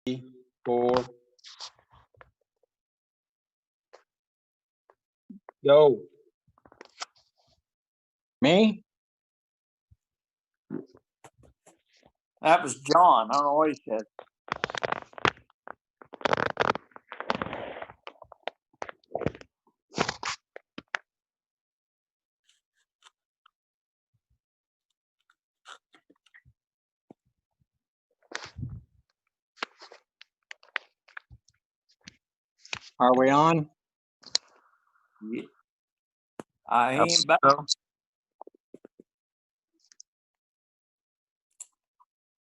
4, go. Me? That was John. I don't know what he said. Are we on? Yeah. I ain't about.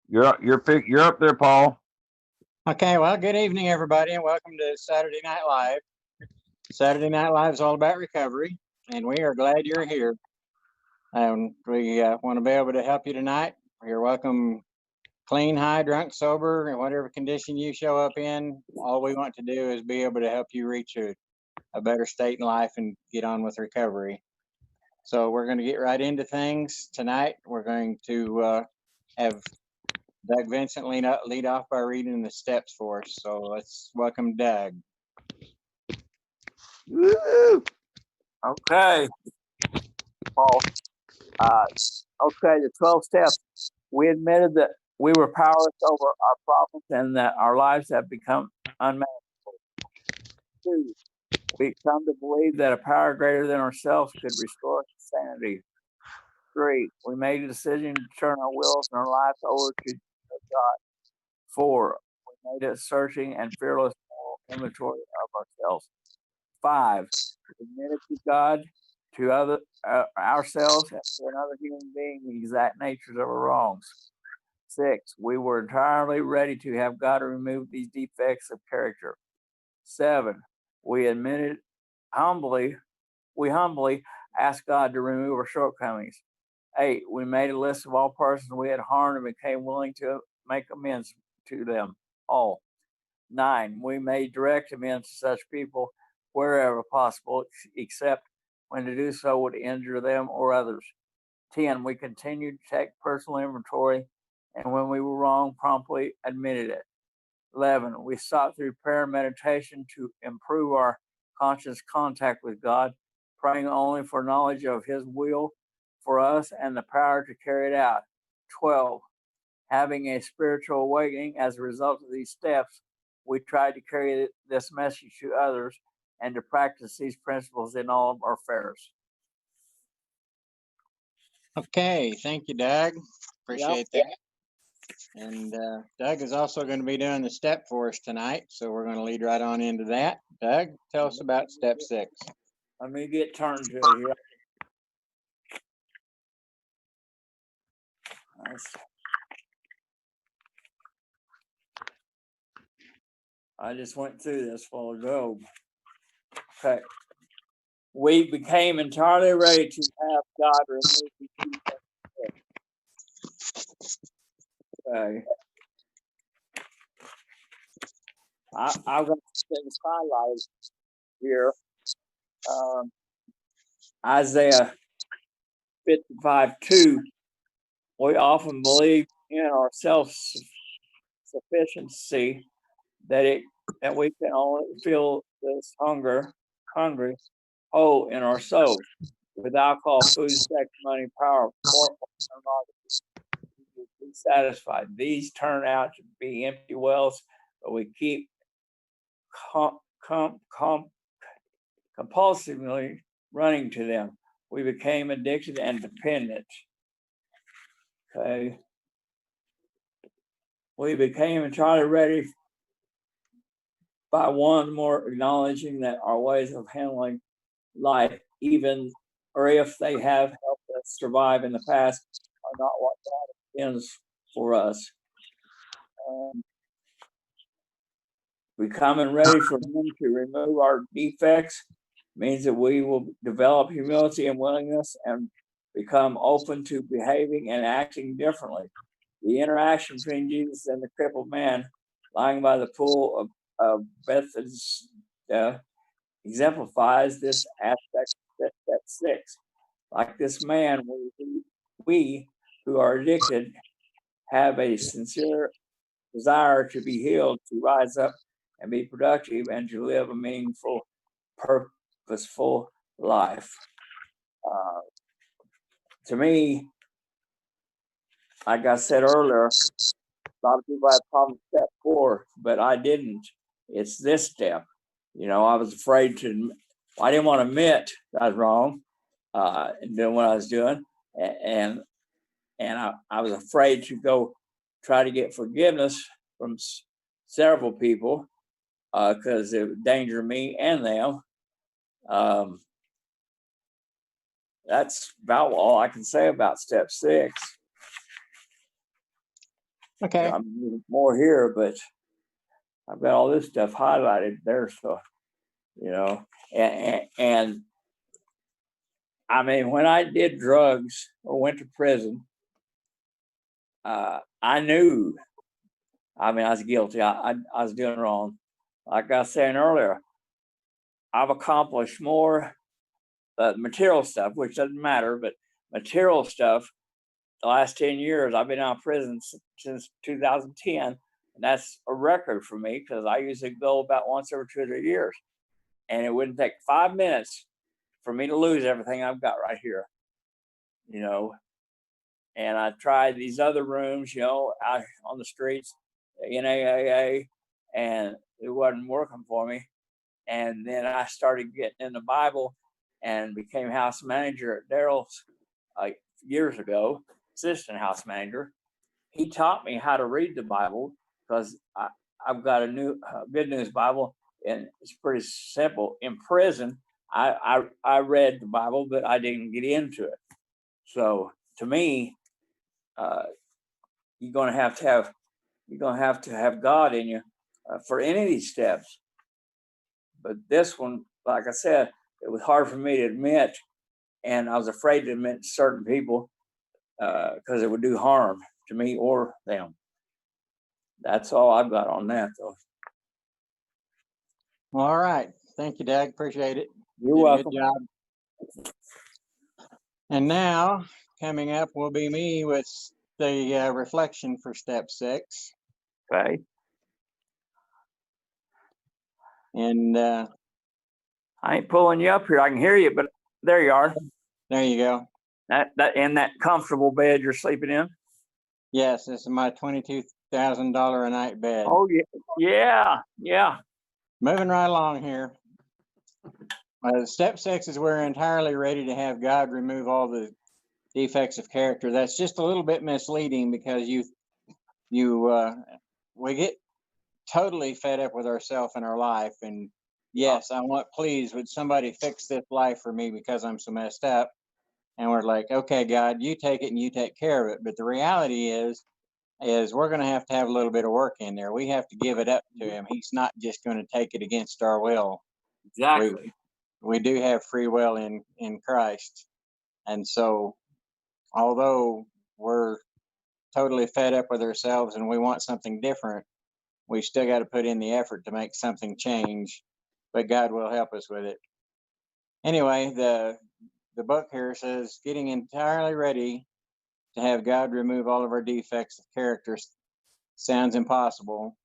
You're up there, Paul. Okay, well, good evening, everybody, and welcome to Saturday Night Live. Saturday Night Live is all about recovery, and we are glad you're here. We want to be able to help you tonight. You're welcome, clean, high, drunk, sober, in whatever condition you show up in. All we want to do is be able to help you reach a better state in life and get on with recovery. So we're going to get right into things tonight. We're going to have Doug Vincent lead off by reading the steps for us. So let's welcome Doug. Woo! Okay, Paul. Okay, the 12 steps. We admitted that we were powerless over our problems and that our lives have become unmanageable. 2, we come to believe that a power greater than ourselves could restore us to sanity. 3, we made a decision to turn our wills and our lives over to God. 4, we made a searching and fearless moral inventory of ourselves. 5, we admitted to God, to ourselves, and to another human being the exact natures of our wrongs. 6, we were entirely ready to have God remove these defects of character. 7, we humbly asked God to remove our shortcomings. 8, we made a list of all persons we had harmed and became willing to make amends to them all. 9, we made direct amends to such people wherever possible, except when to do so would injure them or others. 10, we continued to take personal inventory, and when we were wrong, promptly admitted it. 11, we sought through prayer and meditation to improve our conscious contact with God, praying only for knowledge of His will for us and the power to carry it out. 12, having a spiritual awakening as a result of these steps, we tried to carry this message to others and to practice these principles in all of our affairs. Okay, thank you, Doug. Appreciate that. And Doug is also going to be doing the step for us tonight, so we're going to lead right on into that. Doug, tell us about step 6. Let me get turned to it here. I just went through this a while ago. Okay. We became entirely ready to have God remove the defects. Okay. I'm going to things highlighted here. Isaiah 55:2. We often believe in our self-sufficiency that we can only feel this hungry hole in our souls with alcohol, food, sex, money, power, be satisfied. These turn out to be empty wells, but we keep compulsively running to them. We became addicted and dependent. Okay. We became entirely ready by one more acknowledging that our ways of handling life, even or if they have helped us survive in the past, are not what God intends for us. Becoming ready for Him to remove our defects means that we will develop humility and willingness and become open to behaving and acting differently. The interaction between Jesus and the crippled man lying by the pool of Bethesda exemplifies this aspect of step 6. Like this man, we who are addicted have a sincere desire to be healed, to rise up and be productive, and to live a meaningful, purposeful life. To me, like I said earlier, a lot of people have problems with step 4, but I didn't. It's this step. I was afraid to, I didn't want to admit I was wrong in doing what I was doing. And I was afraid to go try to get forgiveness from several people because it would endanger me and them. That's about all I can say about step 6. Okay. I'm more here, but I've got all this stuff highlighted there. So, and I mean, when I did drugs or went to prison, I knew, I was guilty. I was doing wrong. Like I was saying earlier, I've accomplished more material stuff, which doesn't matter, but material stuff. The last 10 years, I've been out of prison since 2010. And that's a record for me because I usually go about once every 2 or 3 years. And it wouldn't take 5 minutes for me to lose everything I've got right here, And I tried these other rooms, out on the streets, NAAA, and it wasn't working for me. And then I started getting in the Bible and became house manager at Daryl's years ago, assistant house manager. He taught me how to read the Bible because I've got a new Good News Bible, and it's pretty simple. In prison, I read the Bible, but I didn't get into it. So to me, you're gonna have to have God in you for any of these steps. But this one, like I said, it was hard for me to admit, and I was afraid to admit to certain people because it would do harm to me or them. That's all I've got on that, though. All right. Thank you, Doug. Appreciate it. You're Did a welcome. good job. And now coming up will be me with the reflection for step 6. Okay. And I ain't pulling you up here. I can hear you, but there you are. there you go. That in that comfortable bed you're sleeping in. Yes, this is my $22,000 a night bed. Oh yeah. Moving right along here. Step 6 is we're entirely ready to have God remove all the defects of character. That's just a little bit misleading because we get totally fed up with ourselves and our life. And yes, I want, please, would somebody fix this life for me because I'm so messed up? And we're like, okay, God, you take it and you take care of it. But the reality is we're going to have a little bit of work in there. We have to give it up to him. He's not just going to take it against our will. Exactly. We do have free will in Christ. And so although we're totally fed up with ourselves and we want something different, we still got to put in the effort to make something change, but God will help us with it. Anyway, the book here says getting entirely ready to have God remove all of our defects of character sounds impossible.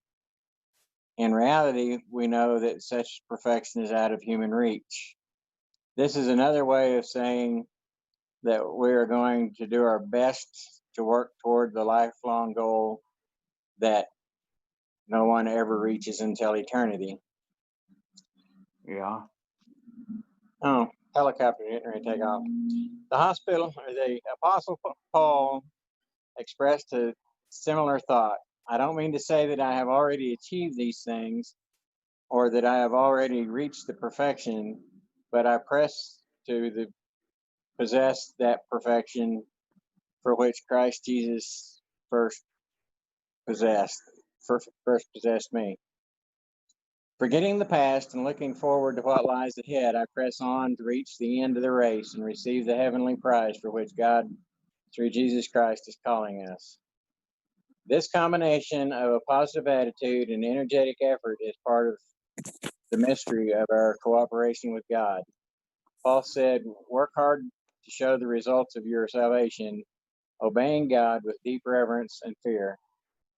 In reality, we know that such perfection is out of human reach. This is another way of saying that we are going to do our best to work toward the lifelong goal that no one ever reaches until eternity. Yeah. Oh, helicopter getting ready to take off. The Apostle Paul expressed a similar thought. I don't mean to say that I have already achieved these things or that I have already reached the perfection, but I press to possess that perfection for which Christ Jesus first possessed me. Forgetting the past and looking forward to what lies ahead, I press on to reach the end of the race and receive the heavenly prize for which God, through Jesus Christ, is calling us. This combination of a positive attitude and energetic effort is part of the mystery of our cooperation with God. Paul said, work hard to show the results of your salvation, obeying God with deep reverence and fear.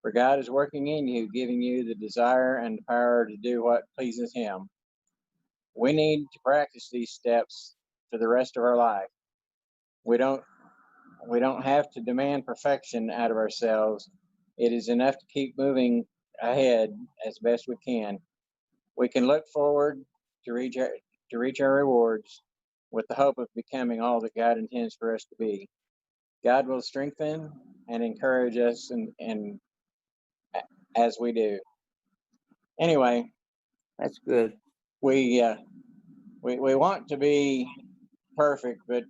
For God is working in you, giving you the desire and the power to do what pleases Him. We need to practice these steps for the rest of our life. We don't have to demand perfection out of ourselves. It is enough to keep moving ahead as best we can. We can look forward to reach our rewards with the hope of becoming all that God intends for us to be. God will strengthen and encourage us and as we do. Anyway, That's good. we want to be perfect, but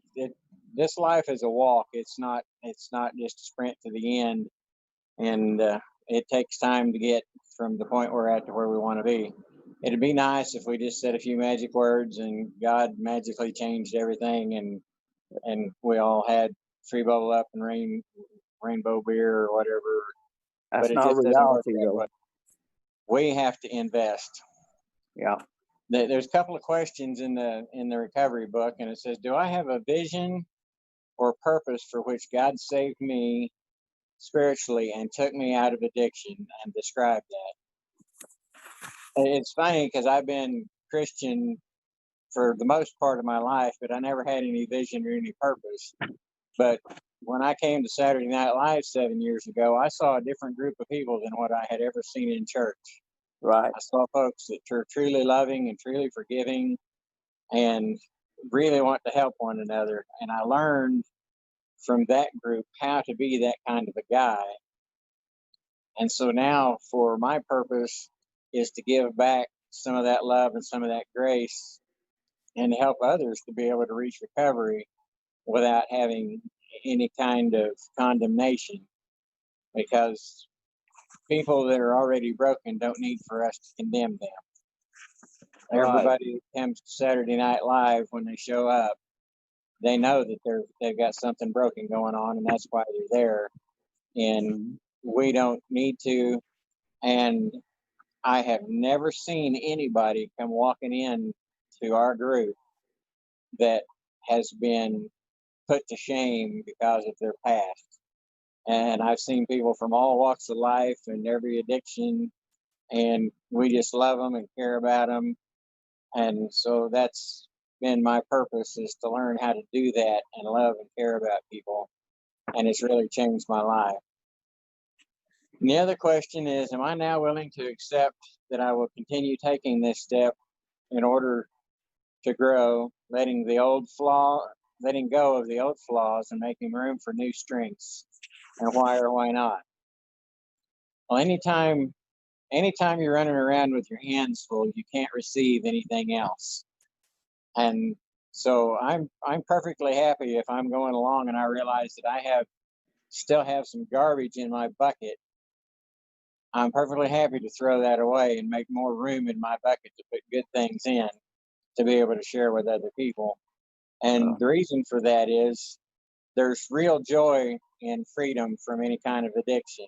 this life is a walk. It's not just a sprint to the end, and it takes time to get from the point we're at to where we want to be. It'd be nice if we just said a few magic words and God magically changed everything, and we all had free bubble up and rainbow beer or whatever. That's But it not just doesn't work reality, that though. way. We have to invest. Yeah. There's a couple of questions in the recovery book, and it says, do I have a vision or purpose for which God saved me spiritually and took me out of addiction, and describe that? It's funny because I've been Christian for the most part of my life, but I never had any vision or any purpose. But when I came to Saturday Night Live 7 years ago, I saw a different group of people than what I had ever seen in church. Right. I saw folks that were truly loving and truly forgiving and really want to help one another. And I learned from that group how to be that kind of a guy. And so now for my purpose is to give back some of that love and some of that grace and help others to be able to reach recovery without having any kind of condemnation, because people that are already broken don't need for us to condemn them. Right. Everybody that comes to Saturday Night Live, when they show up, they know that they've got something broken going on, and that's why they're there. And we don't need to. And I have never seen anybody come walking in to our group that has been put to shame because of their past. And I've seen people from all walks of life and every addiction, and we just love them and care about them. And so that's been my purpose, is to learn how to do that and love and care about people. And it's really changed my life. And the other question is, am I now willing to accept that I will continue taking this step in order to grow, letting go of the old flaws and making room for new strengths? And why or why not? Well, anytime you're running around with your hands full, you can't receive anything else. And so I'm perfectly happy if I'm going along and I realize that I still have some garbage in my bucket. I'm perfectly happy to throw that away and make more room in my bucket to put good things in, to be able to share with other people. And the reason for that is there's real joy in freedom from any kind of addiction.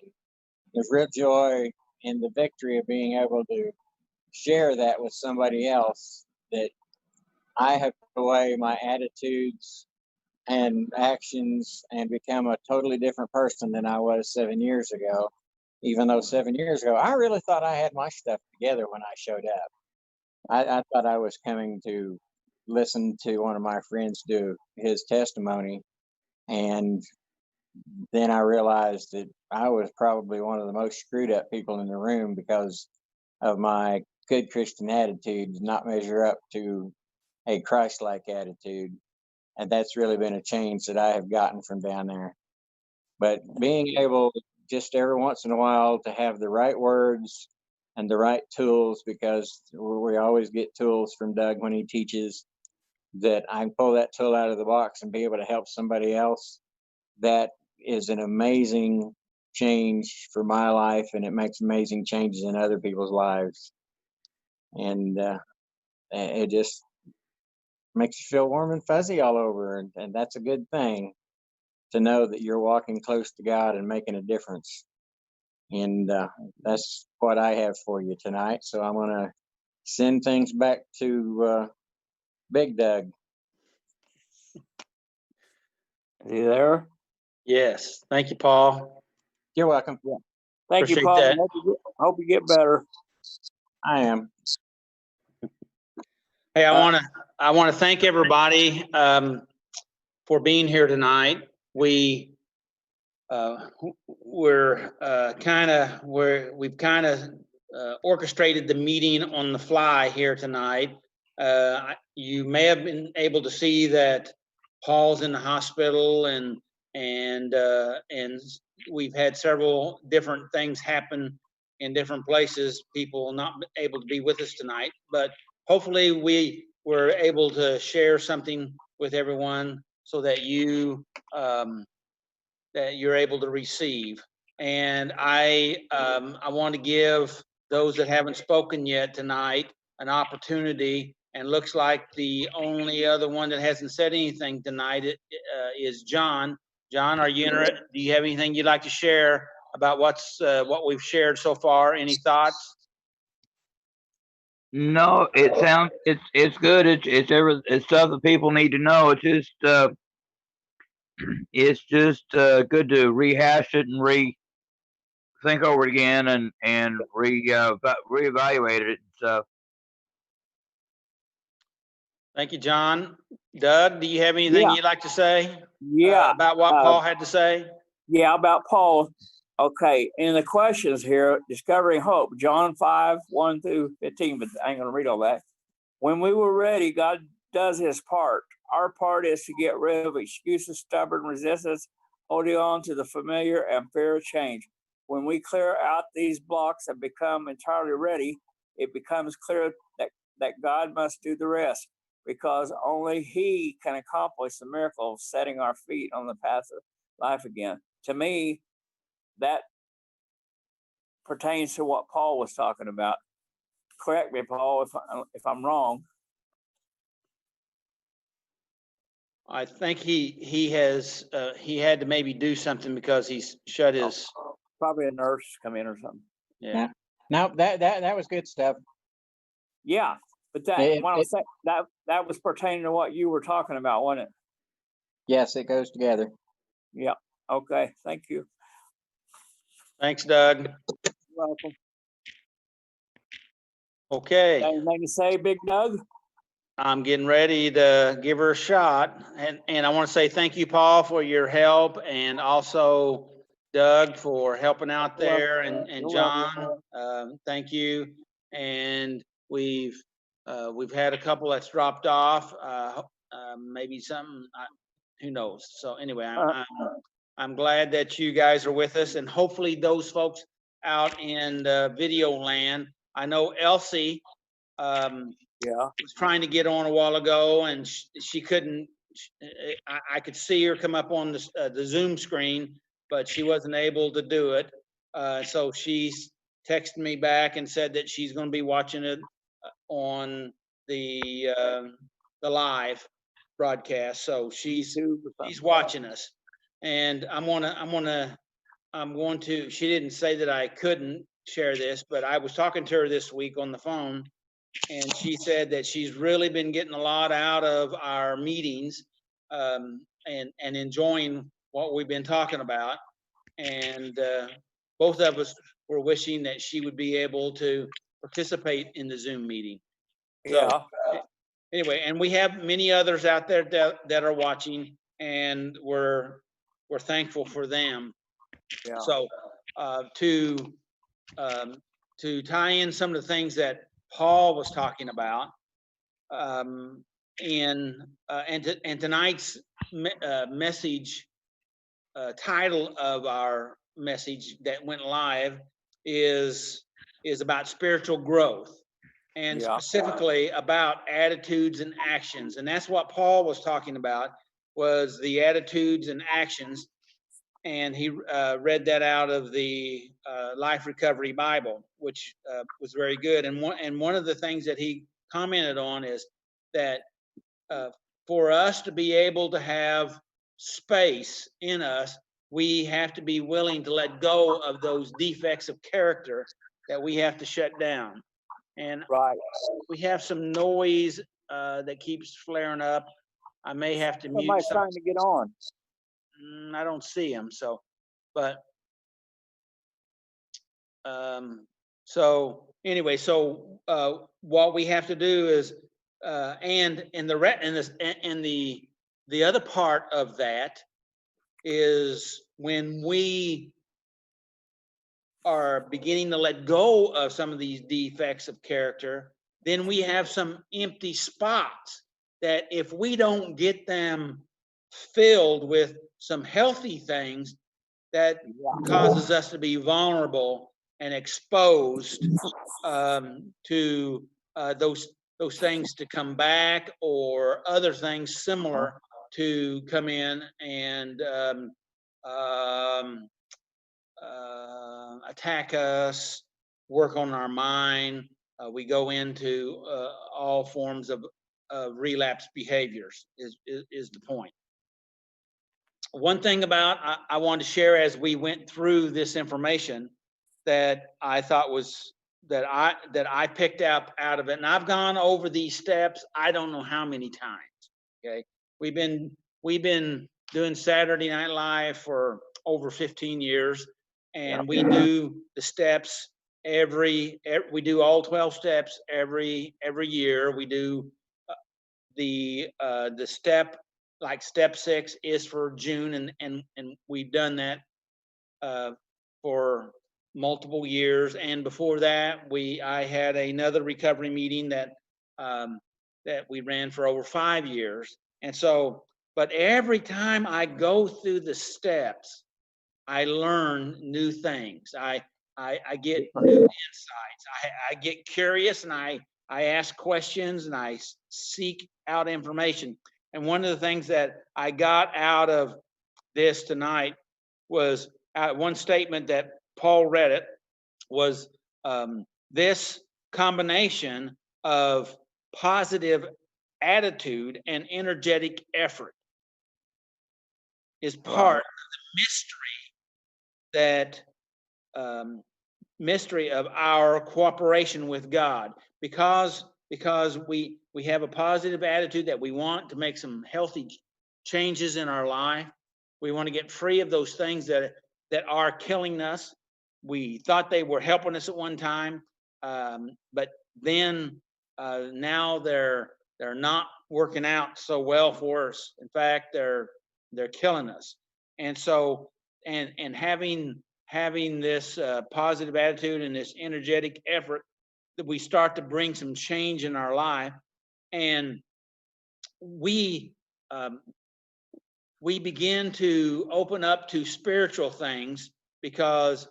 There's real joy in the victory of being able to share that with somebody else, that I have put away my attitudes and actions and become a totally different person than I was 7 years ago. Even though 7 years ago, I really thought I had my stuff together when I showed up. I thought I was coming to listen to one of my friends do his testimony. And then I realized that I was probably one of the most screwed up people in the room because of my good Christian attitude did not measure up to a Christ-like attitude. And that's really been a change that I have gotten from down there. But being able just every once in a while to have the right words and the right tools, because we always get tools from Doug when he teaches, that I can pull that tool out of the box and be able to help somebody else. That is an amazing change for my life, and it makes amazing changes in other people's lives. And it just makes you feel warm and fuzzy all over. And that's a good thing, to know that you're walking close to God and making a difference. And that's what I have for you tonight. So I'm going to send things back to Big Doug. Are you there? Yes. Thank you, Paul. You're welcome. Thank you, Appreciate Paul. that. Hope you get better. I am. Hey, I want to thank everybody for being here tonight. We've kind of orchestrated the meeting on the fly here tonight. You may have been able to see that Paul's in the hospital, and we've had several different things happen in different places. People not able to be with us tonight, but hopefully we were able to share something with everyone so that you're able to receive. And I want to give those that haven't spoken yet tonight an opportunity. And looks like the only other one that hasn't said anything tonight is John. John, do you have anything you'd like to share about what we've shared so far? Any thoughts? No, it's good. It's stuff that people need to know. It's just good to rehash it and think over it again and reevaluate it and stuff. Thank you, John. Doug, do you have anything Yeah. you'd like to say Yeah. about what Paul had to say? Yeah, about Paul. Okay, in the questions here, Discovering Hope, John 5:1-15, but I ain't going to read all that. When we were ready, God does his part. Our part is to get rid of excuses, stubborn resistance, holding on to the familiar and fear of change. When we clear out these blocks and become entirely ready, it becomes clear that God must do the rest, because only he can accomplish the miracle of setting our feet on the path of life again. To me, that pertains to what Paul was talking about. Correct me, Paul, if I'm wrong. I think he had to maybe do something because he's shut his. Probably a nurse come in or something. Yeah. No, that was good stuff. Yeah, but that was pertaining to what you were talking about, wasn't it? Yes, it goes together. Yeah. Okay. Thank you. Thanks, Doug. You're welcome. Okay. Anything to say, Big Doug? I'm getting ready to give her a shot. And I want to say thank you, Paul, for your help, and also Doug for helping out there, and You're John, thank you. And we've had a couple that's dropped off, maybe some, who knows? So anyway, I'm glad that you guys are with us, and hopefully those folks out in video land. I know Elsie, Yeah. was trying to get on a while ago, and she couldn't. I could see her come up on the Zoom screen, but she wasn't able to do it. So she's texted me back and said that she's going to be watching it on the live broadcast. So she's watching us, and I'm going to. She didn't say that I couldn't share this, but I was talking to her this week on the phone. And she said that she's really been getting a lot out of our meetings, and enjoying what we've been talking about. And both of us were wishing that she would be able to participate in the Zoom meeting. So anyway, and we have many others out there that are watching, and we're thankful for them. Yeah. So to tie in some of the things that Paul was talking about, and tonight's message, title of our message that went live is about spiritual growth, and specifically about attitudes and actions. And that's what Paul was talking about, was the attitudes and actions. And he read that out of the Life Recovery Bible, which was very good. And one of the things that he commented on is that for us to be able to have space in us, we have to be willing to let go of those defects of character that we have to shut down. And we have some noise that keeps flaring up. I may have to mute. Somebody's trying to get on. I don't see him, so, but So anyway, so what we have to do is, and the other part of that is when we are beginning to let go of some of these defects of character, then we have some empty spots that if we don't get them filled with some healthy things, that causes us to be vulnerable and exposed to those things to come back, or other things similar to come in and attack us, work on our mind. We go into all forms of relapse behaviors is the point. One thing about I wanted to share as we went through this information that I thought was that I picked up out of it, and I've gone over these steps I don't know how many times. Okay, we've been doing Saturday Night Live for over 15 years, and we do the steps we do all 12 steps every year. We do the step, like step 6 is for June, and we've done that for multiple years. And before that, I had another recovery meeting that we ran for over 5 years. And so, but every time I go through the steps, I learn new things. I get new insights. I get curious, and I ask questions, and I seek out information. And one of the things that I got out of this tonight was one statement that Paul read it was this combination of positive attitude and energetic effort is part of the mystery of our cooperation with God, because we have a positive attitude that we want to make some healthy changes in our life. We want to get free of those things that are killing us. We thought they were helping us at one time, but then now they're not working out so well for us. In fact, they're killing us. And so, and having this positive attitude and this energetic effort, that we start to bring some change in our life, and we begin to open up to spiritual things, because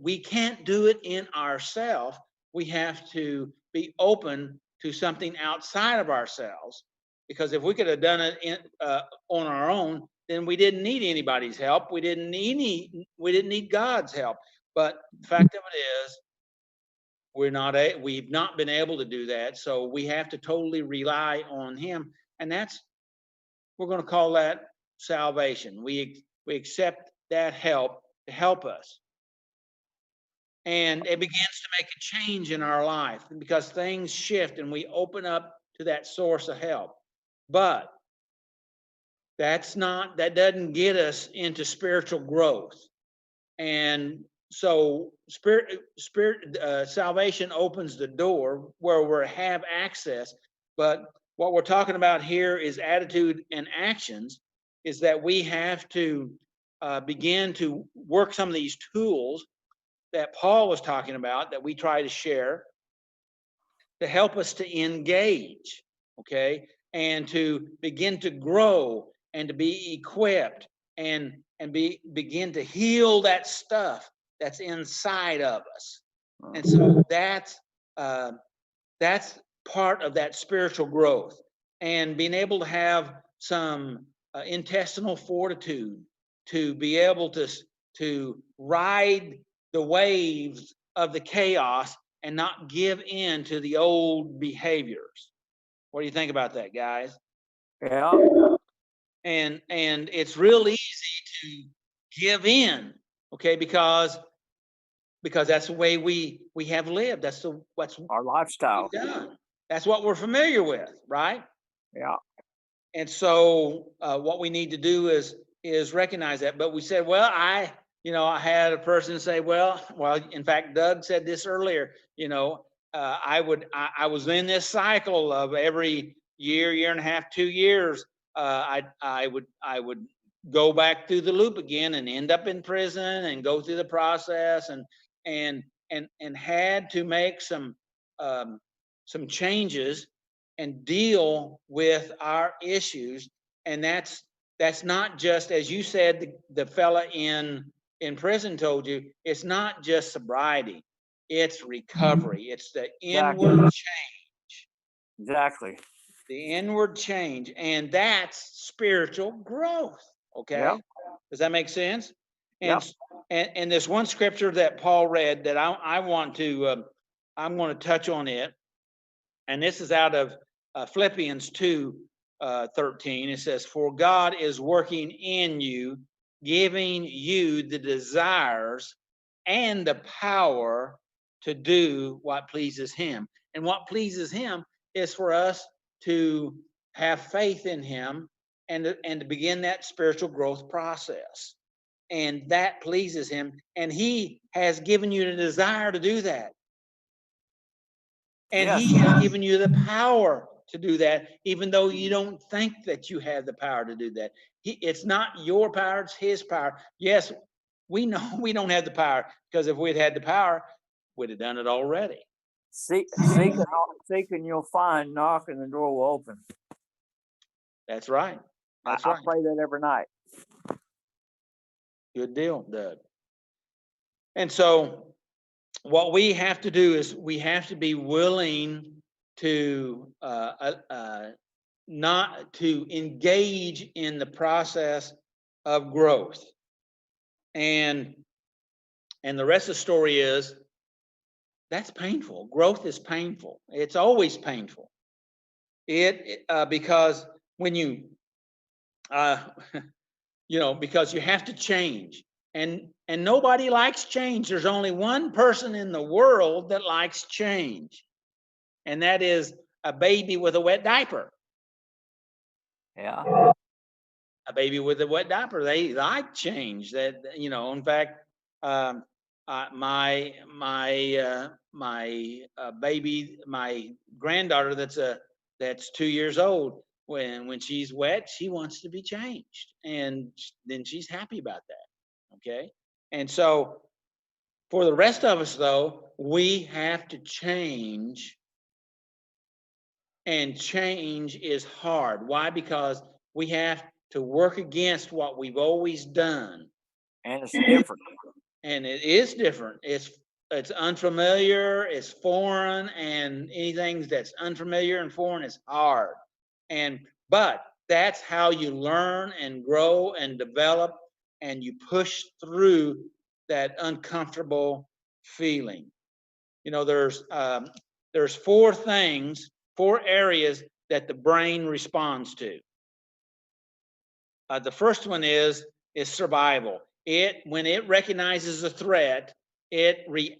we can't do it in ourselves. We have to be open to something outside of ourselves, because if we could have done it on our own, then we didn't need anybody's help. We didn't need God's help. But the fact of it is, we've not been able to do that. So we have to totally rely on Him, and we're going to call that salvation. We accept that help to help us, and it begins to make a change in our life, because things shift and we open up to that source of help. But that doesn't get us into spiritual growth. And so salvation opens the door where we have access. But what we're talking about here is attitude and actions, is that we have to begin to work some of these tools that Paul was talking about, that we try to share, to help us to engage, okay, and to begin to grow and to be equipped and begin to heal that stuff that's inside of us. And so that's part of that spiritual growth, and being able to have some intestinal fortitude to be able to ride the waves of the chaos and not give in to the old behaviors. What do you think about that, guys? Yeah. And it's real easy to give in, okay, because that's the way we have lived. That's what's Our lifestyle. done. That's what we're familiar with, right? Yeah. And so what we need to do is recognize that. But we said, well, I had a person say, well, in fact, Doug said this earlier, I was in this cycle of every year and a half, 2 years, I would go back through the loop again and end up in prison and go through the process and had to make some changes and deal with our issues. And that's not just, as you said, the fella in prison told you, it's not just sobriety, it's recovery. It's the inward change, Exactly. the inward change, and that's spiritual growth. Okay. Yep. Does that make sense? Yep. And this one scripture that Paul read that I'm going to touch on it. And this is out of Philippians 2:13. It says, for God is working in you, giving you the desires and the power to do what pleases him. And what pleases him is for us to have faith in him and to begin that spiritual growth process. And that pleases him. And he has given you the desire to do that. And Yes. he has given you the power to do that, even though you don't think that you have the power to do that. It's not your power, it's his power. Yes, we know we don't have the power, because if we'd had the power, we'd have done it already. Seek and you'll find. Knock and the door will open. That's right. That's I right. pray that every night. Good deal, Doug. And so what we have to do is we have to be willing to not to engage in the process of growth. And the rest of the story is that's painful. Growth is painful. It's always painful. Because when you because you have to change. And nobody likes change. There's only one person in the world that likes change, and that is a baby with a wet diaper. Yeah. A baby with a wet diaper, they like change. That in fact, my baby, my granddaughter, that's 2 years old. When she's wet, she wants to be changed, and then she's happy about that. Okay. And so for the rest of us, though, we have to change, and change is hard. Why? Because we have to work against what we've always done. And it's different. And it is different. It's unfamiliar, it's foreign, and anything that's unfamiliar and foreign is hard. But that's how you learn and grow and develop, and you push through that uncomfortable feeling. There's 4 areas that the brain responds to. The first one is survival. When it recognizes a threat, the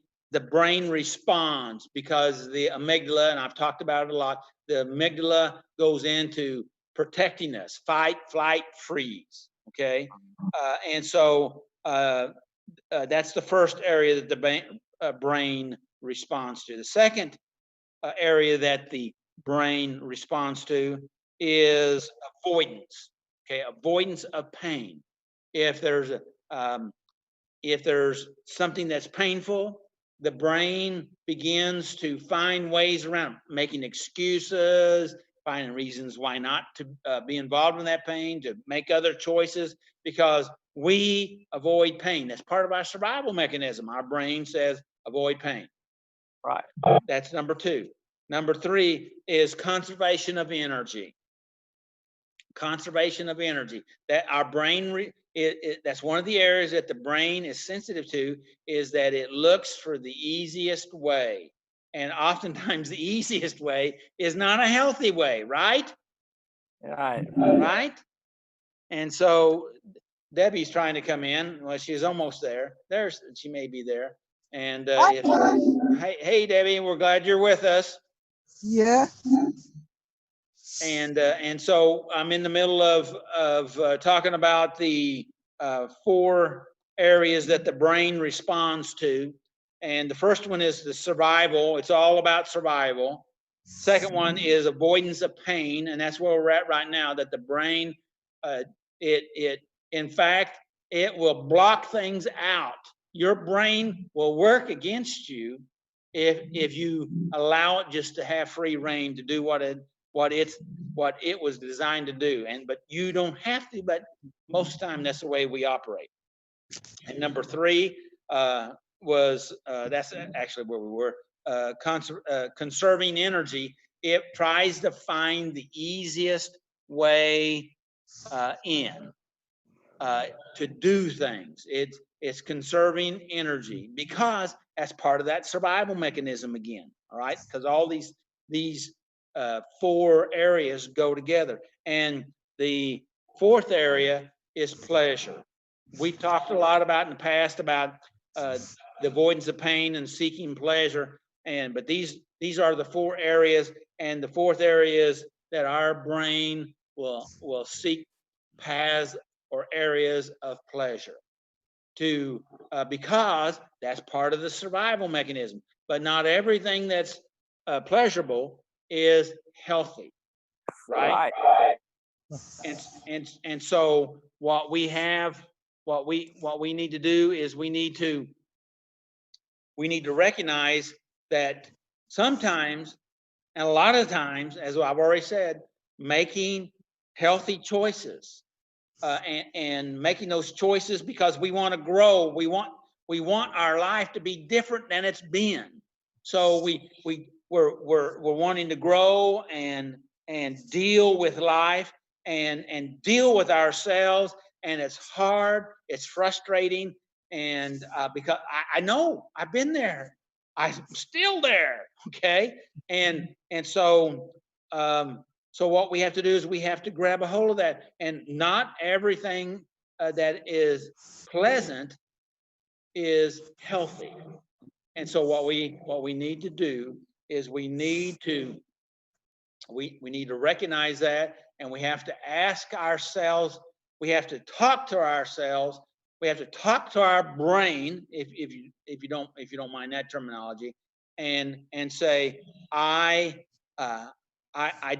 brain responds, because the amygdala, and I've talked about it a lot, the amygdala goes into protecting us, fight, flight, freeze. Okay. And so that's the first area that the brain responds to. The second area that the brain responds to is avoidance. Okay, avoidance of pain. If there's something that's painful, the brain begins to find ways around, making excuses, finding reasons why not to be involved in that pain, to make other choices, because we avoid pain. That's part of our survival mechanism. Our brain says, avoid pain. Right. That's number 2. Number 3 is conservation of energy. Conservation of energy. That our brain, that's one of the areas that the brain is sensitive to, is that it looks for the easiest way. And oftentimes the easiest way is not a healthy way, right? Right. Right? And so Debbie's trying to come in. Well, she's almost there. She may be there. And hey, Debbie, we're glad you're with us. Yeah. And so I'm in the middle of talking about the 4 areas that the brain responds to. And the first one is the survival. It's all about survival. Second one is avoidance of pain, and that's where we're at right now. That the brain, in fact, it will block things out. Your brain will work against you if you allow it just to have free reign to do what it was designed to do. But you don't have to. But most of the time, that's the way we operate. And number three was that's actually where we were. Conserving energy. It tries to find the easiest way to do things. It's conserving energy because that's part of that survival mechanism again. All right, because all these four areas go together, and the fourth area is pleasure. We talked a lot about in the past about the avoidance of pain and seeking pleasure, but these are the four areas, and the fourth area is that our brain will seek paths or areas of pleasure because that's part of the survival mechanism. But not everything that's pleasurable is healthy, right? And so what we need to do is we need to recognize that sometimes, and a lot of times, as I've already said, making healthy choices and making those choices because we want to grow. We want our life to be different than it's been. So we're wanting to grow and deal with life and deal with ourselves. And it's hard. It's frustrating. And because I know I've been there, I'm still there. Okay. And so, so what we have to do is we have to grab a hold of that, and not everything that is pleasant is healthy. And so what we need to do is we need to recognize that, and we have to ask ourselves, we have to talk to ourselves, we have to talk to our brain, if you don't mind that terminology, and say, I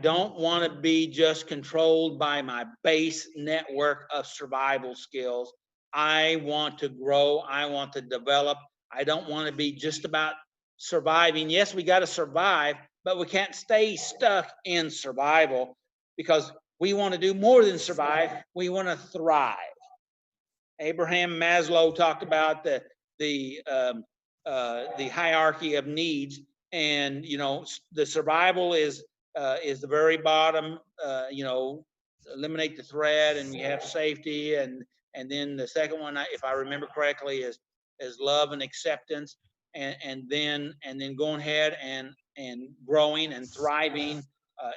don't want to be just controlled by my base network of survival skills. I want to grow. I want to develop. I don't want to be just about surviving. Yes, we got to survive, but we can't stay stuck in survival because we want to do more than survive. We want to thrive. Abraham Maslow talked about the hierarchy of needs, and the survival is the very bottom. Eliminate the threat, and you have safety, and then the second one, if I remember correctly, is love and acceptance, and then going ahead and growing and thriving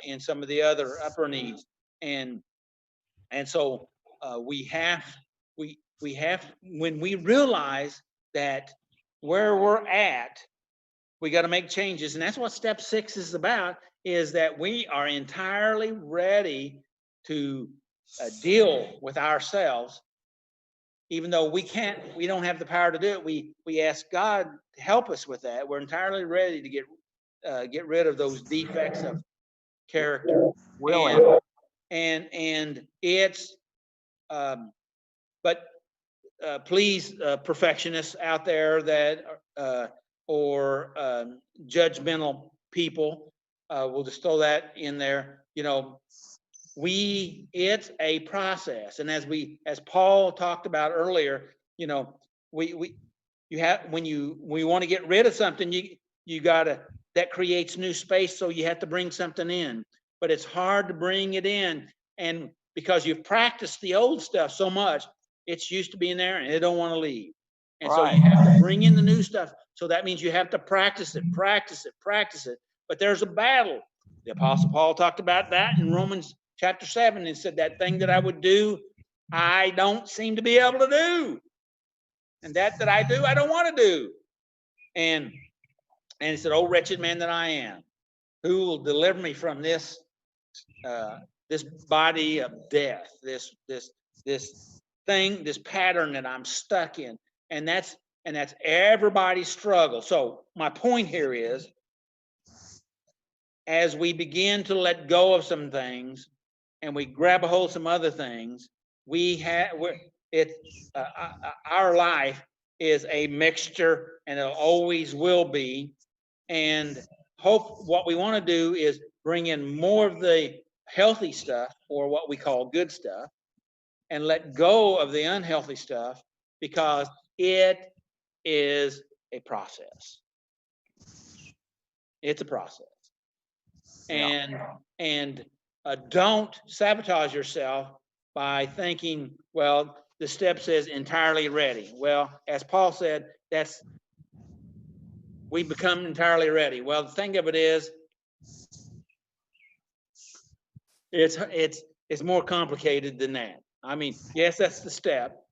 in some of the other upper needs, and so we have when we realize that where we're at, we got to make changes, and that's what step 6 is about. Is that we are entirely ready to deal with ourselves, even though we don't have the power to do it. We ask God to help us with that. We're entirely ready to get rid of those defects of character. And it's but please, perfectionists out there that or judgmental people, we'll just throw that in there. It's a process, and as Paul talked about earlier, we want to get rid of something, you gotta, that creates new space, so you have to bring something in, but it's hard to bring it in, and because you've practiced the old stuff so much, it's used to being there and it don't want to leave. And so you have to bring in the new stuff. So that means you have to practice it. But there's a battle. The Apostle Paul talked about that in Romans chapter 7, and said, that thing that I would do, I don't seem to be able to do. And that I do, I don't want to do. And he said, oh, wretched man that I am, who will deliver me from this body of death, this this pattern that I'm stuck in. And that's everybody's struggle. So my point here is, as we begin to let go of some things and we grab a hold of some other things, our life is a mixture, and it always will be. And what we want to do is bring in more of the healthy stuff, or what we call good stuff, and let go of the unhealthy stuff, because it is a process. It's a process. And don't sabotage yourself by thinking, well, the step says entirely ready. Well, as Paul said, we become entirely ready. Well, the thing of it is, it's more complicated than that. I mean, yes, that's the step,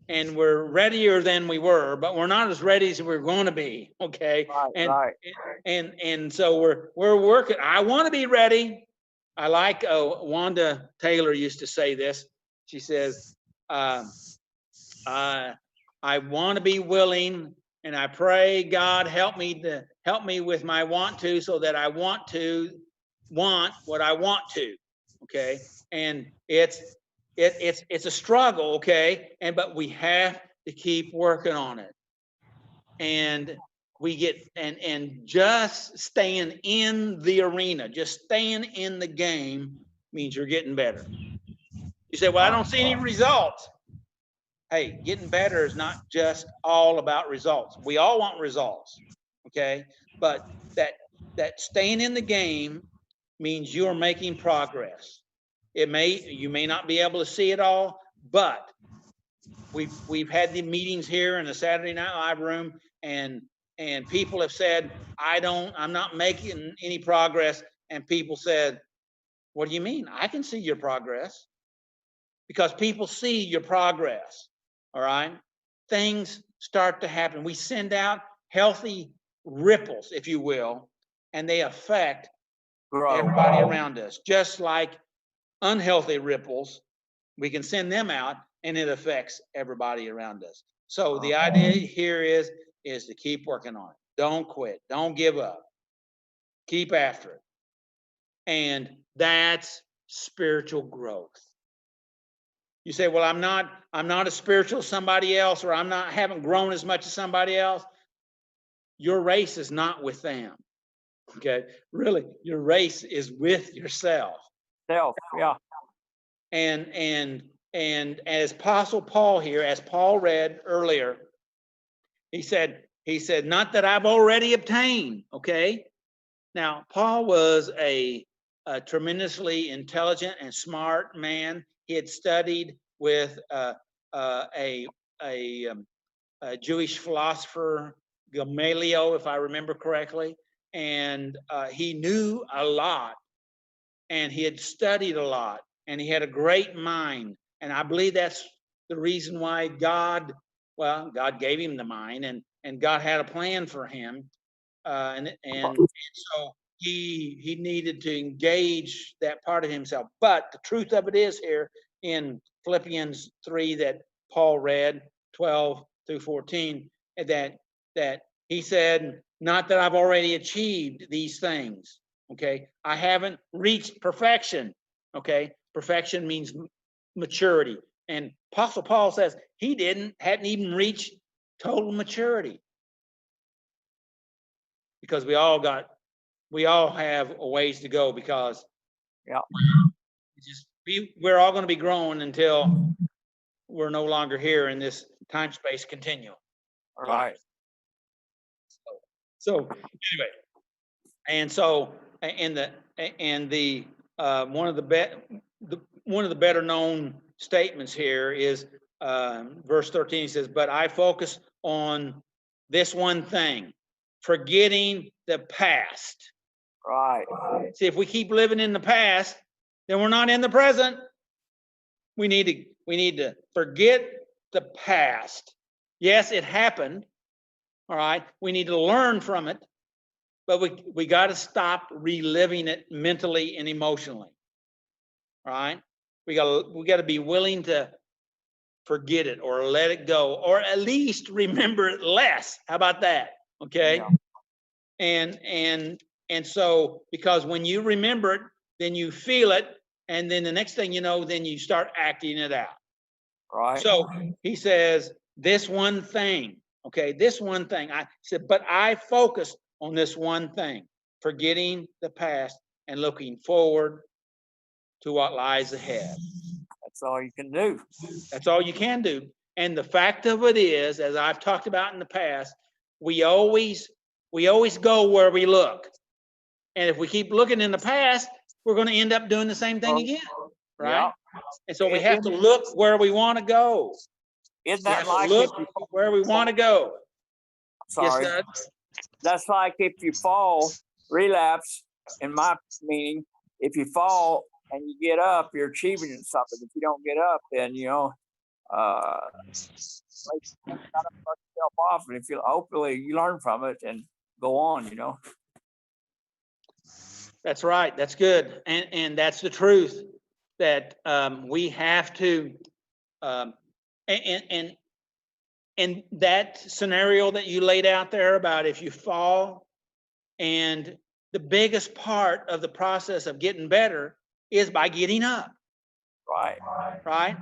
and we're readier than we were, but we're not as ready as we're going to be. Okay. Right. And so we're working. I want to be ready. I like Wanda Taylor used to say this. She says, I want to be willing, and I pray God help me with my want to, so that I want what I want to. Okay. And it's a struggle. Okay. But we have to keep working on it. And we get, and just staying in the arena, just staying in the game means you're getting better. You say, well, I don't see any results. Hey, getting better is not just all about results. We all want results. Okay. But that staying in the game means you're making progress. You may not be able to see it all, but we've had the meetings here in the Saturday Night Live room, and people have said, I'm not making any progress. And people said, what do you mean? I can see your progress. Because people see your progress. All right. Things start to happen. We send out healthy ripples, if you will, and they affect everybody around us. Just like unhealthy ripples, we can send them out and it affects everybody around us. So the idea here is to keep working on it. Don't quit. Don't give up. Keep after it. And that's spiritual growth. You say, well, I'm not as spiritual as somebody else, or haven't grown as much as somebody else. Your race is not with them. Okay. Really, your race is with yourself. Yeah. And as Apostle Paul here, as Paul read earlier, he said, not that I've already obtained. Okay. Now, Paul was a tremendously intelligent and smart man. He had studied with a Jewish philosopher, Gamaliel, if I remember correctly, and he knew a lot, and he had studied a lot, and he had a great mind. And I believe that's the reason why God gave him the mind, and God had a plan for him, and so he needed to engage that part of himself. But the truth of it is, here in Philippians 3 that Paul read, 12 through 14, that he said, not that I've already achieved these things. Okay. I haven't reached perfection. Okay. Perfection means maturity. And Apostle Paul says he hadn't even reached total maturity. Because we all have a ways to go, because we're all going to be growing until we're no longer here in this time-space continuum. Right. So anyway, and so one of the better known statements here is verse 13. He says, "But I focus on this one thing, forgetting the past." Right. See, if we keep living in the past, then we're not in the present. We need to forget the past. Yes, it happened. All right. We need to learn from it, but we got to stop reliving it mentally and emotionally. All right. We got to be willing to forget it or let it go, or at least remember it less. How about that? Okay. Yeah. And so, because when you remember it, then you feel it, and then the next thing you know, then you start acting it out. Right. So he says, this one thing, okay, this one thing. I said, but I focus on this one thing, forgetting the past and looking forward to what lies ahead. That's all you can do. That's all you can do. And the fact of it is, as I've talked about in the past, we always go where we look. And if we keep looking in the past, we're going to end up doing the same thing again, right? And so we have to look where we want to go. Isn't We that have to like look where we want to go. sorry. Yes, That's like if you fall, relapse, in my meaning, if you fall and you get up, you're achieving something. If you don't get up, then like, you gotta brush yourself off, and if you hopefully you learn from it and go on. that's right. That's good. And that's the truth, that we have to, and that scenario that you laid out there about if you fall, and the biggest part of the process of getting better is by getting up, Right. right?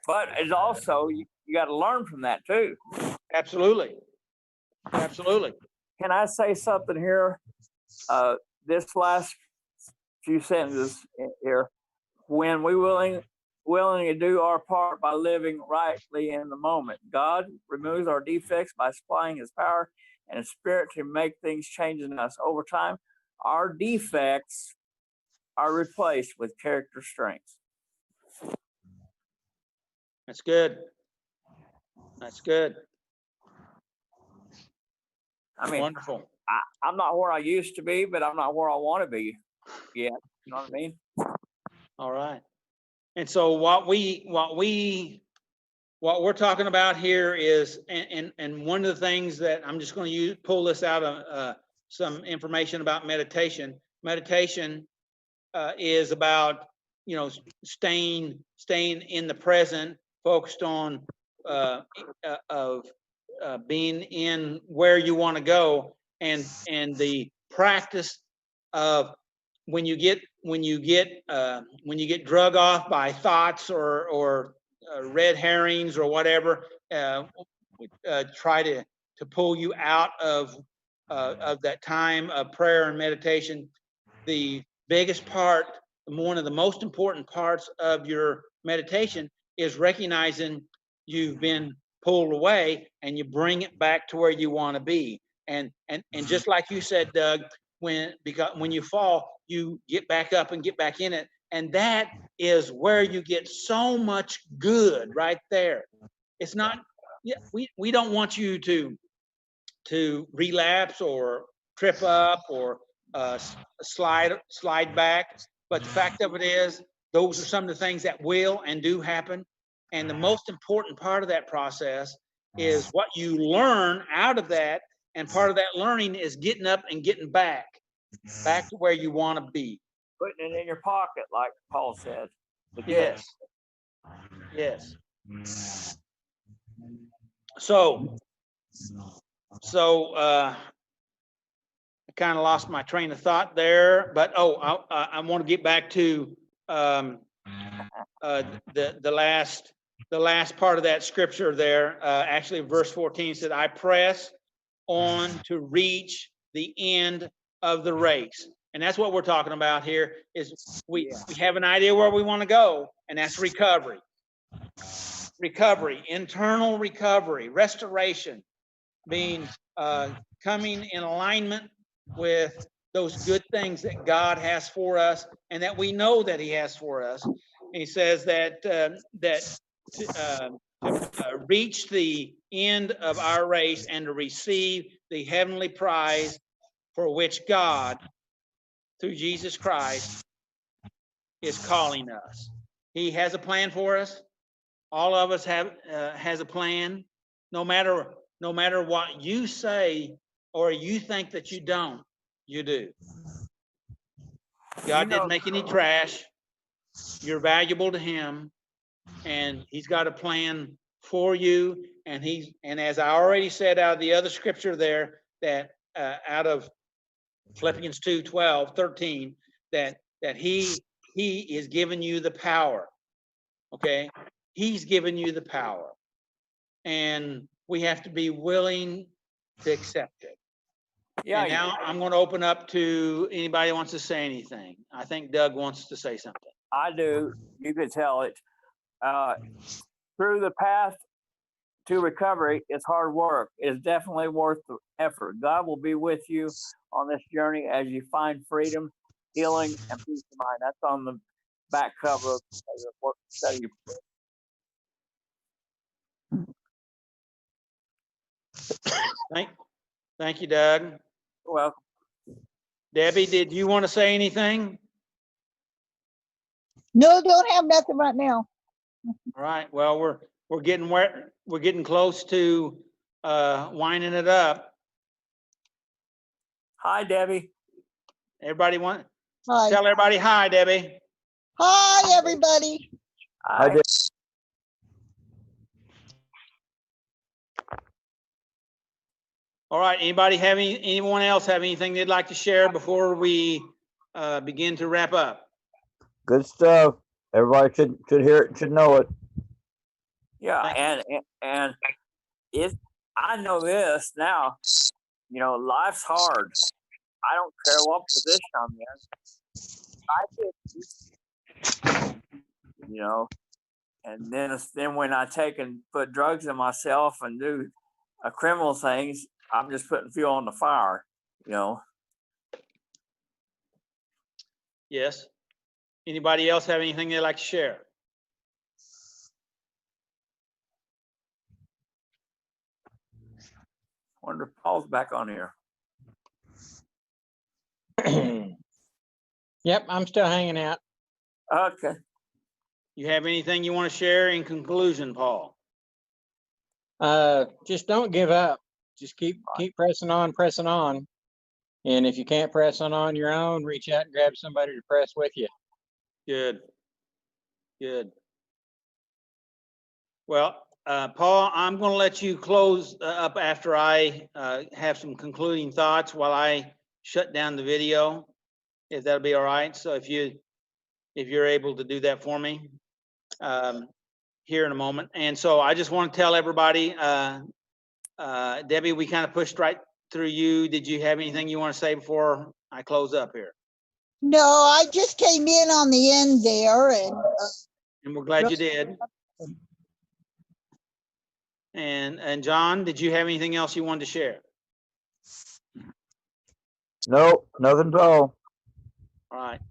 But it's also you got to learn from that too. Absolutely. Absolutely. Can I say something here? This last few sentences here, when we willing to do our part by living rightly in the moment, God removes our defects by supplying His power and His Spirit to make things change in us. Over time, our defects are replaced with character strengths. That's good. That's good. I mean, Wonderful. I'm not where I used to be, but I'm not where I want to be yet. You know what I mean? All right. And so what we're talking about here is, and one of the things that I'm just going to pull this out of some information about meditation. Meditation is about, staying in the present, focused on being in where you want to go, and the practice of when you get drug off by thoughts or red herrings or whatever, try to pull you out of that time of prayer and meditation. The biggest part, one of the most important parts of your meditation, is recognizing you've been pulled away and you bring it back to where you want to be. And just like you said, Doug, when you fall, you get back up and get back in it. And that is where you get so much good right there. It's not, we don't want you to relapse or trip up or slide back. But the fact of it is, those are some of the things that will and do happen. And the most important part of that process is what you learn out of that. And part of that learning is getting up and getting back to where you want to be. Putting it in your pocket, like Paul said. Yes. Yes. So I kind of lost my train of thought there, but I want to get back to the last part of that scripture there. Actually, verse 14 said, "I press on to reach the end of the race." And that's what we're talking about here, is we have an idea where we want to go, and that's recovery. Recovery, internal recovery, restoration, being coming in alignment with those good things that God has for us and that we know that He has for us. And He says that to reach the end of our race and to receive the heavenly prize for which God, through Jesus Christ, is calling us. He has a plan for us. All of us has a plan. No matter what you say or you think that you don't, you do. God didn't make any trash. You're valuable to Him. and he's got a plan for you. And as I already said out of the other scripture there, that out of Philippians 2, 12, 13, that he is giving you the power. Okay. He's given you the power, and we have to be willing to accept it. Yeah, And now I'm going to open up to anybody who wants to say anything. I think Doug wants to say something. I do. You could tell it. Through the path to recovery is hard work. It's definitely worth the effort. God will be with you on this journey as you find freedom, healing, and peace of mind. That's on the back cover of the work study. Thank you, Doug. Well, Debbie, did you want to say anything? No, don't have nothing right now. All right. Well, we're getting close to winding it up. hi, Debbie. Everybody Hi. tell everybody hi, Debbie. Hi, everybody. Hi. All right. Anyone else have anything they'd like to share before we begin to wrap up? Good stuff. Everybody should hear it, should know it. Yeah, Thank and it. I know this now. You know, life's hard. I don't care what position I'm in. I did, you know, and then when I take and put drugs in myself and do criminal things, I'm just putting fuel on the fire. You know. Yes. Anybody else have anything they'd like to share? Wonder if Paul's back on here. Yep, I'm still hanging out. Okay. You have anything you want to share in conclusion, Paul? Just don't give up. Just keep pressing on, pressing on. And if you can't press on your own, reach out and grab somebody to press with you. Good. Good. Well, Paul, I'm going to let you close up after I have some concluding thoughts while I shut down the video, if that'll be all right. So if you're able to do that for me here in a moment. And so I just want to tell everybody, Debbie, we kind of pushed right through you. Did you have anything you want to say before I close up here? No, I just came in on the end there, And we're glad you did. And John, did you have anything else you wanted to share? Nope, nothing at all. All right.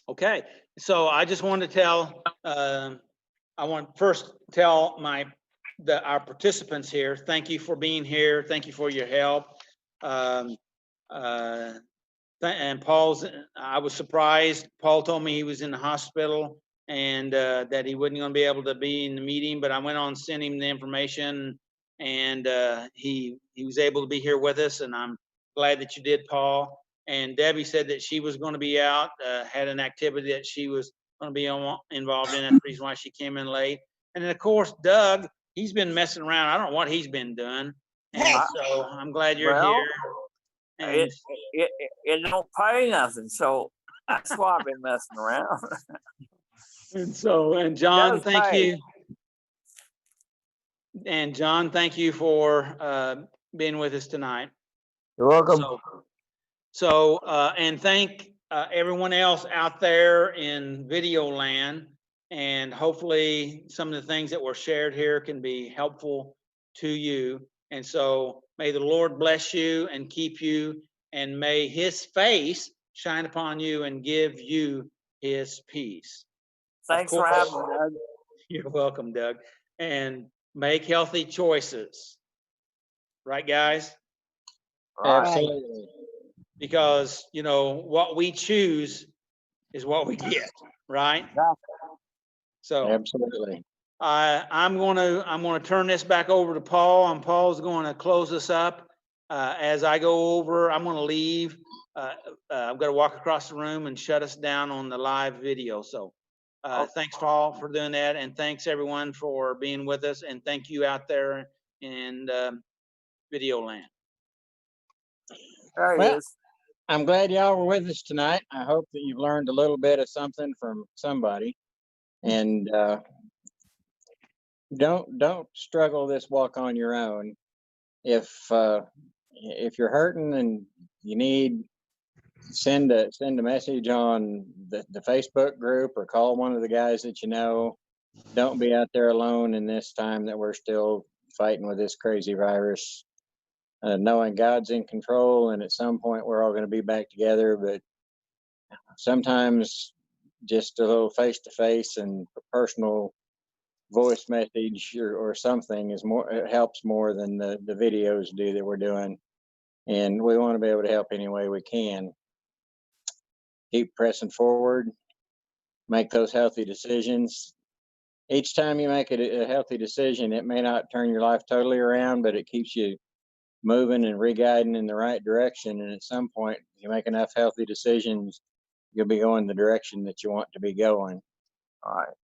Okay. So I just wanted to tell, I want to first tell our participants here, thank you for being here. Thank you for your help. And I was surprised. Paul told me he was in the hospital and that he wasn't going to be able to be in the meeting, but I went on and sent him the information, and he was able to be here with us, and I'm glad that you did, Paul. And Debbie said that she was going to be out, had an activity that she was going to be involved in. That's the reason why she came in late. And then, of course, Doug, he's been messing around. I don't know what he's been doing. And so I'm glad you're Well, here. And it don't pay nothing, so that's why I've been messing around. and John, does thank pay. you. And John, thank you for being with us tonight. You're welcome. And thank everyone else out there in video land. And hopefully some of the things that were shared here can be helpful to you. And so may the Lord bless you and keep you, and may his face shine upon you and give you his peace. Thanks for having me, Doug. You're welcome, Doug. And make healthy choices. Right, guys? Right. Absolutely. Because, what we choose is what we get, right? So Absolutely. I'm going to turn this back over to Paul, and Paul's going to close us up. As I go over, I'm going to leave. I've got to walk across the room and shut us down on the live video. So Thanks, Paul, for doing that, and thanks everyone for being with us, and thank you out there in video land. There he Well, is. I'm glad y'all were with us tonight. I hope that you've learned a little bit of something from somebody. And don't struggle this walk on your own. If you're hurting and you need, send a message on the Facebook group or call one of the guys that you know. Don't be out there alone in this time that we're still fighting with this crazy virus. Knowing God's in control, and at some point we're all going to be back together, but sometimes just a little face to face and personal voice message or something is more, it helps more than the videos do that we're doing. And we want to be able to help any way we can. Keep pressing forward, make those healthy decisions. Each time you make a healthy decision, it may not turn your life totally around, but it keeps you moving and re-guiding in the right direction. And at some point, you make enough healthy decisions, you'll be going the direction that you want to be going. All right.